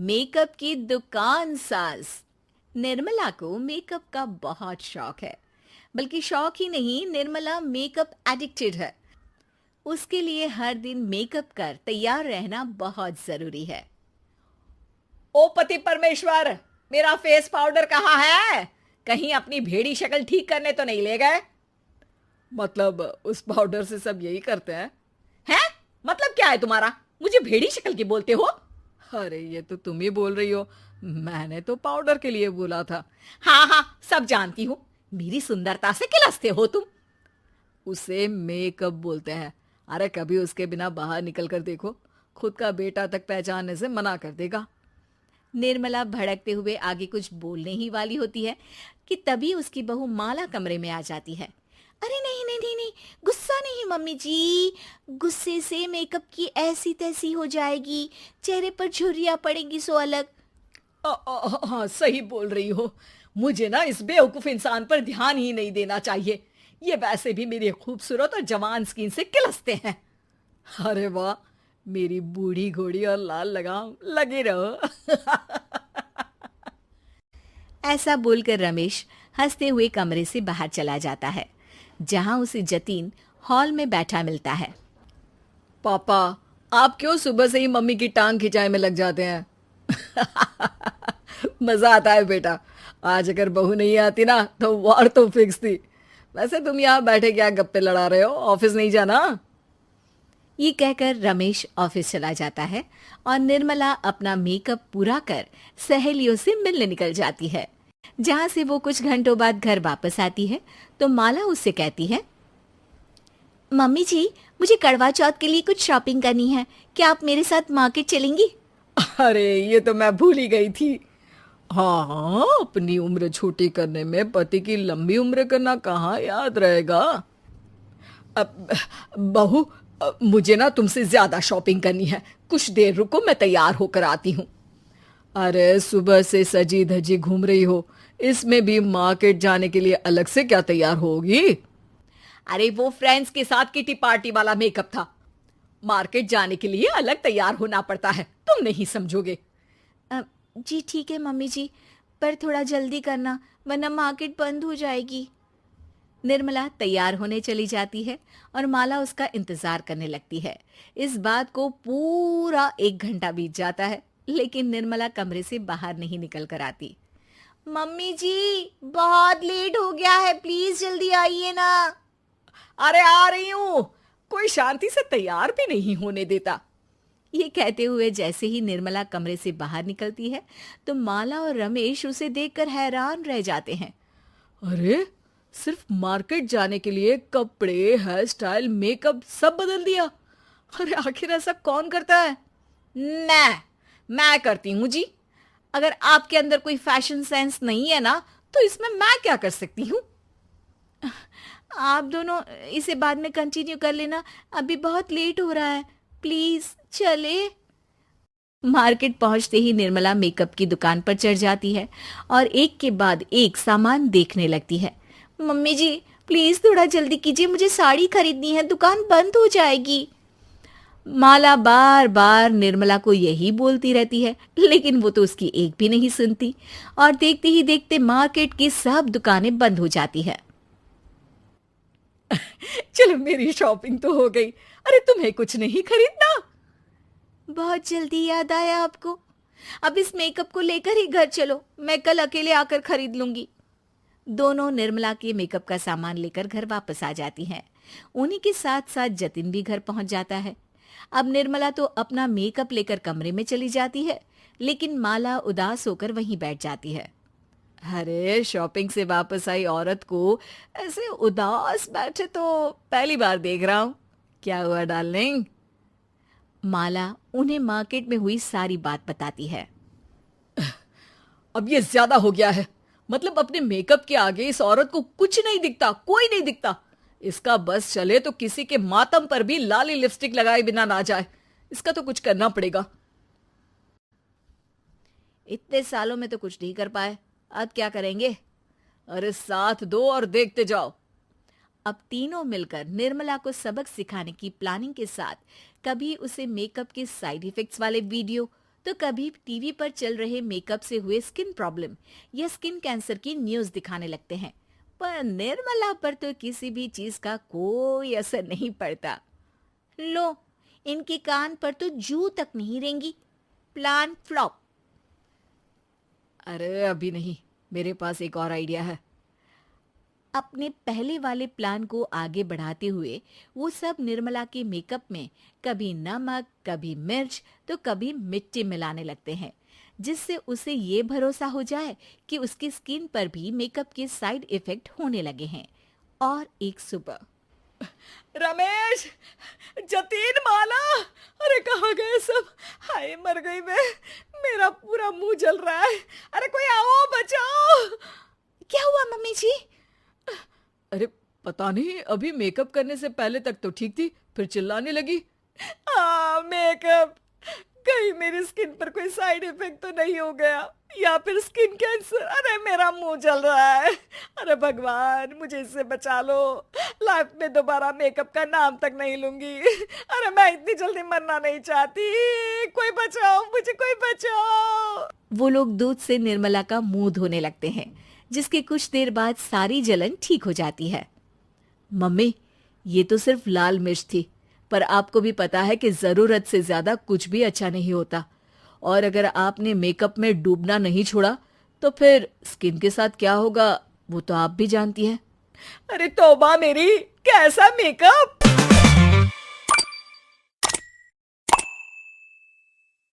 Makeup की दुकान साज। निर्मला को मेकअप का बहुत शौक है। बल्कि शौक ही नहीं, निर्मला मेकअप एडिक्टेड है। उसके लिए हर दिन मेकअप कर तैयार रहना बहुत जरूरी है। ओ पति परमेश्वर, मेरा फेस पाउडर कहाँ है? कहीं अपनी भेड़ी शक्ल ठीक करने तो नहीं ले गए? मतलब उस पाउडर से सब यही करते हैं? हैं? मतलब क्या है तुम्हारा? मुझे भेड़ी शक्ल की बोलते हो? अरे ये तो तुम ही बोल रही हो, मैंने तो पाउडर के लिए बोला था। हाँ हाँ, सब जानती हूँ। मेरी सुंदरता से किलसते हो तुम। उसे मेकअप बोलते हैं। अरे कभी उसके बिना बाहर निकल कर देखो, खुद का बेटा तक पहचानने से मना कर देगा। निर्मला भड़कते हुए आगे कुछ बोलने ही वाली होती है कि तभी उसकी बहू माला कमरे में आ जाती है। अरे नहीं नहीं नहीं नहीं, गुस्सा नहीं मम्मी जी। गुस्से से मेकअप की ऐसी तैसी हो जाएगी, चेहरे पर झुर्रियां पड़ेगी सो अलग। हाँ सही बोल रही हो। मुझे ना इस बेवकूफ इंसान पर ध्यान ही नहीं देना चाहिए। ये वैसे भी मेरी खूबसूरत और जवान स्किन से किलसते हैं। अरे वाह, मेरी बूढ़ी घोड़ी और लाल लगाम, लगे रहो। ऐसा बोलकर रमेश हंसते हुए कमरे से बाहर चला जाता है, जहां उसे जतीन हॉल में बैठा मिलता है। पापा, आप क्यों सुबह से ही मम्मी की टांग खिंचाई में लग जाते हैं? मजा आता है बेटा। आज अगर बहू नहीं आती ना तो वार तो फिक्स थी। वैसे तुम यहाँ बैठे क्या गप्पे लड़ा रहे हो? ऑफिस नहीं जाना? ये कहकर रमेश ऑफिस चला जाता है और निर्मला अपना मेकअप पूरा कर सहेलियों से मिलने निकल जाती है। जहां से वो कुछ घंटों बाद घर वापस आती है तो माला उससे कहती है, मम्मी जी, मुझे करवा चौथ के लिए कुछ शॉपिंग करनी है। क्या आप मेरे साथ मार्केट चलेंगी? अरे ये तो मैं भूल ही गई थी। हाँ हाँ, अपनी उम्र छोटी करने में पति की लंबी उम्र करना कहाँ याद रहेगा। अब बहू, मुझे ना तुमसे ज्यादा शॉपिंग करनी है। कुछ देर रुको, मैं तैयार होकर आती हूँ। अरे सुबह से सजी धजी घूम रही हो, इसमें भी मार्केट जाने के लिए अलग से क्या तैयार होगी? अरे वो फ्रेंड्स के साथ किटी पार्टी वाला मेकअप था। मार्केट जाने के लिए अलग तैयार होना पड़ता है, तुम नहीं समझोगे। जी ठीक है मम्मी जी, पर थोड़ा जल्दी करना वरना मार्केट बंद हो जाएगी। निर्मला तैयार होने चली जाती है और माला उसका इंतजार करने लगती है। इस बात को पूरा 1 घंटा बीत जाता है, लेकिन निर्मला कमरे से बाहर नहीं निकल कर आती। मम्मी जी, बहुत लेट हो गया है, प्लीज जल्दी आइए ना। अरे आ रही हूं। कोई शांति से तैयार भी नहीं होने देता। ये कहते हुए जैसे ही निर्मला कमरे से बाहर निकलती है तो माला और रमेश उसे देखकर हैरान रह जाते हैं। अरे सिर्फ मार्केट जाने के लिए कपड़े, हेयर स्टाइल, मेकअप सब बदल दिया। अरे आखिर ऐसा कौन करता है? मैं करती हूँ जी। अगर आपके अंदर कोई फैशन सेंस नहीं है ना तो इसमें मैं क्या कर सकती हूँ? आप दोनों इसे बाद में कंटिन्यू कर लेना, अभी बहुत लेट हो रहा है, प्लीज चले। मार्केट पहुंचते ही निर्मला मेकअप की दुकान पर चढ़ जाती है और एक के बाद एक सामान देखने लगती है। मम्मी जी, प्लीज थोड़ा जल्दी कीजिए, मुझे साड़ी खरीदनी है, दुकान बंद हो जाएगी। माला बार बार निर्मला को यही बोलती रहती है, लेकिन वो तो उसकी एक भी नहीं सुनती और देखते ही देखते मार्केट की सब दुकानें बंद हो जाती है। चलो मेरी शॉपिंग तो हो गई। अरे तुम्हें कुछ नहीं खरीदना? बहुत जल्दी याद आया आपको। अब इस मेकअप को लेकर ही घर चलो, मैं कल अकेले आकर खरीद लूंगी। दोनों निर्मला के मेकअप का सामान लेकर घर वापस आ जाती हैं। उन्हीं के साथ साथ जतिन भी घर पहुंच जाता है। अब निर्मला तो अपना मेकअप लेकर कमरे में चली जाती है, लेकिन माला उदास होकर वहीं बैठ जाती है। अरे शॉपिंग से वापस आई औरत को ऐसे उदास बैठे तो पहली बार देख रहा हूं। क्या हुआ डार्लिंग? माला उन्हें मार्केट में हुई सारी बात बताती है। अब ये ज्यादा हो गया है। मतलब अपने मेकअप के आगे इस औरत को कुछ नहीं दिखता, कोई नहीं दिखता। इसका बस चले तो किसी के मातम पर भी लाली लिपस्टिक लगाए बिना ना जाए। इसका तो कुछ करना पड़ेगा। इतने सालों में तो कुछ नहीं कर पाए, अब क्या करेंगे? अरे साथ दो और देखते जाओ। अब तीनों मिलकर निर्मला को सबक सिखाने की प्लानिंग के साथ कभी उसे मेकअप के साइड इफेक्ट्स वाले वीडियो तो कभी टीवी पर चल रहे मेकअप से हुए स्किन प्रॉब्लम या स्किन कैंसर की न्यूज दिखाने लगते हैं। पर निर्मला पर तो किसी भी चीज का कोई असर नहीं पड़ता। लो, इनके कान पर तो जू तक नहीं रेंगी। Plan flop. अरे अभी नहीं, मेरे पास एक और आइडिया है। अपने पहले वाले प्लान को आगे बढ़ाते हुए वो सब निर्मला के मेकअप में कभी नमक, कभी मिर्च, तो कभी मिट्टी मिलाने लगते हैं, जिससे उसे ये भरोसा हो जाए कि उसकी स्किन पर भी मेकअप के साइड इफेक्ट होने लगे हैं। और एक सुबह रमेश, जतीन, माला, अरे कहाँ गए सब? हाय मर गई मैं, मेरा पूरा मुंह जल रहा है। अरे कोई आओ, बचाओ। क्या हुआ मम्मी जी? अरे पता नहीं, अभी मेकअप करने से पहले तक तो ठीक थी, फिर चिल्लाने लगी। हाँ, मेकअप, कहीं मेरी स्किन पर कोई साइड इफेक्ट तो नहीं हो गया, या फिर स्किन कैंसर। अरे मेरा मुंह जल रहा है। अरे भगवान, मुझे इससे बचा लो। लाइफ में दोबारा मेकअप का नाम तक नहीं लूंगी। अरे मैं इतनी जल्दी मरना नहीं चाहती। कोई बचाओ मुझे, कोई बचाओ। वो लोग दूध से निर्मला का मुंह धोने लगते हैं, जिसके कुछ देर बाद सारी जलन ठीक हो जाती है। मम्मी, ये तो सिर्फ लाल मिर्च थी, पर आपको भी पता है कि जरूरत से ज्यादा कुछ भी अच्छा नहीं होता। और अगर आपने मेकअप में डूबना नहीं छोड़ा तो फिर स्किन के साथ क्या होगा वो तो आप भी जानती हैं। अरे तौबा मेरी, कैसा मेकअप!